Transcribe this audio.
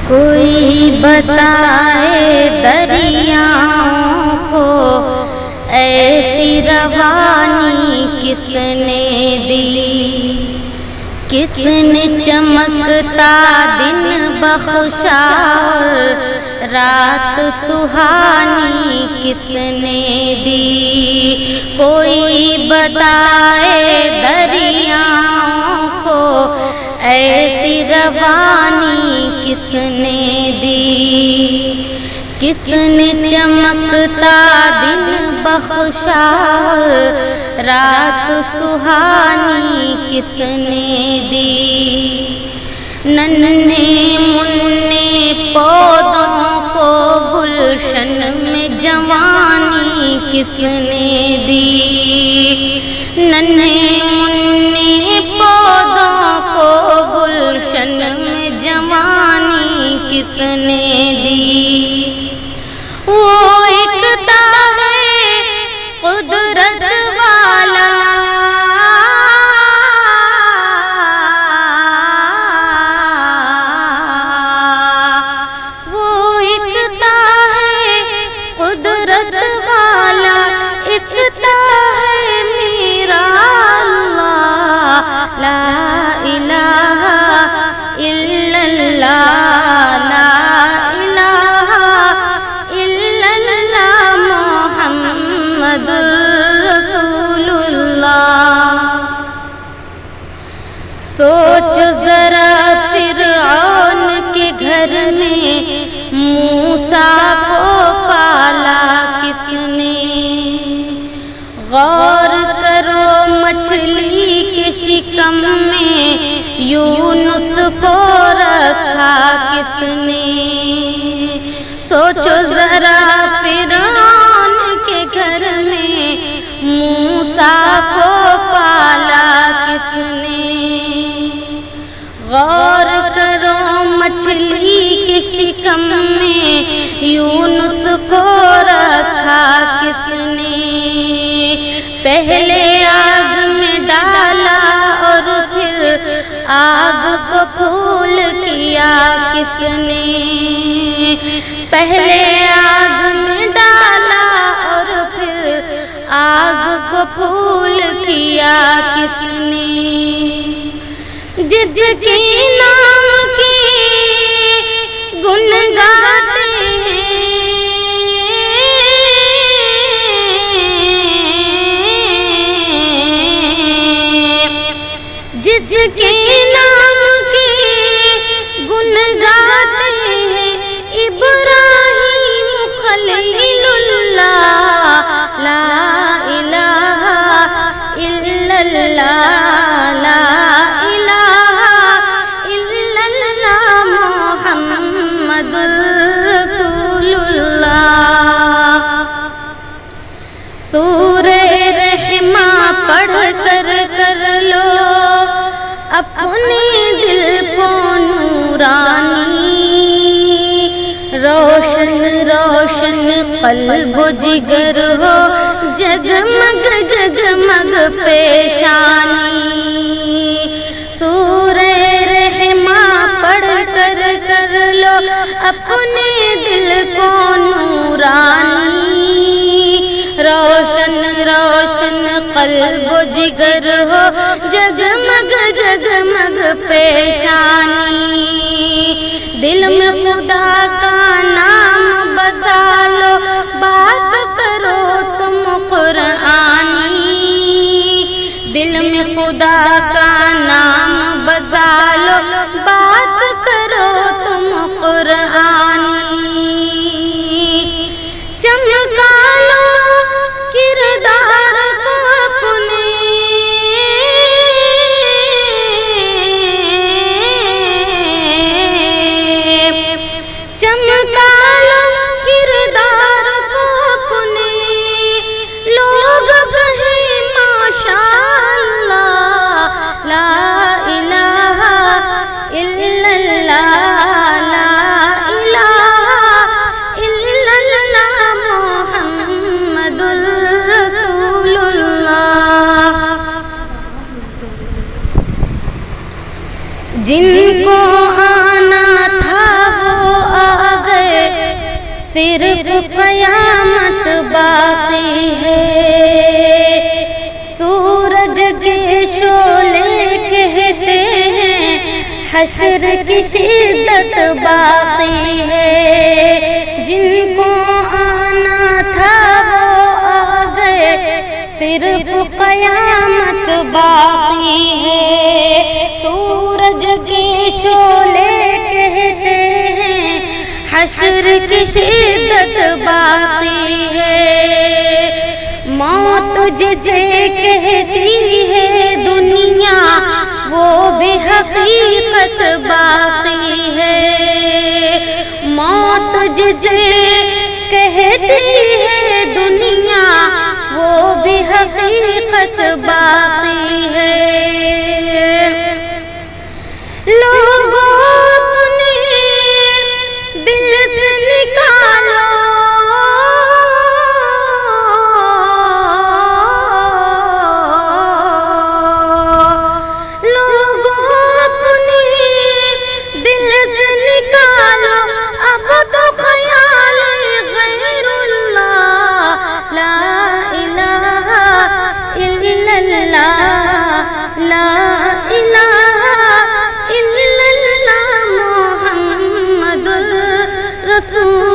کوئی بتائے دریاؤں کو ایسی روانی کس نے دی، کس نے چمکتا دن بخشا اور رات سہانی کس نے دی۔ کوئی بتائے دریاؤں کو ایسی روانی کس نے دی، کس نے چمکتا دن بخشا اور رات سہانی کس نے دی۔ ننھے منھے پودوں کو گلشن میں جوانی کس نے دی، ننھے منھے پودوں کو گلشن میں جوانی کس نے دی۔ وہ اکتا ہے قدرت والا، وہ اکتا ہے قدرت والا، اکتا ہے میرا اللہ، لا الہ الا اللہ، لا الہ الا اللہ، محمد رسول اللہ۔ سوچ ذرا فرعون کے گھر میں موسیٰ کو پالا کس نے، غور کرو مچھلی کے شکم میں یونس کو رکھا کس نے۔ سوچو ذرا فرعون کے گھر میں موسیٰ کو پالا کس نے، غور کرو مچھلی کے شکم میں یونس کو رکھا کس نے۔ پہلے آگ میں ڈالا اور پھر آگ کو پھول کیا کس نے، پہلے آگ میں ڈالا اور پھر آگ کو پھول کیا کس نے۔ جس کے نام کی گن گاتے ہیں، جس کے نام کی گن گاتے ہیں، ابراہیم خلیل اللہ، لا الہ الا اللہ، لا الہ الا اللہ، محمد رسول اللہ۔ سورہ رحمہ پڑھ کر لو اپنے دل کو نورانی، روشن روشن قلب و جگر ہو، جگمگ جگمگ پیشانی۔ سورہ رحمہ پڑھ کر لو اپنے دل کو نورانی، روشن روشن قلب و جگر ہو، جگمگ جگمگ پیشانی۔ دل میں خدا کا نام بسا لو، بات کرو تم قرآنی، دل میں خدا کا نام بسا لو، بات کرو تم قرآنی۔ چمکا لو کردار کو اپنے، چمکا لو کردار کو اپنے، لوگ کہیں ماشاء اللہ، لا حشر کی شدت باقی ہے، جن کو آنا تھا وہ آ گئے، صرف قیامت باقی ہے۔ سورج کے شعلے کہتے ہیں حشر کی شدت باقی ہے، موت جسے کہتی ہے دنیا وہ بھی حقیقت باقی ہے، موت جسے کہتی ہے دنیا وہ بھی حقیقت باقی ہے۔ لوگوں اپنے دل سے نکالو رسول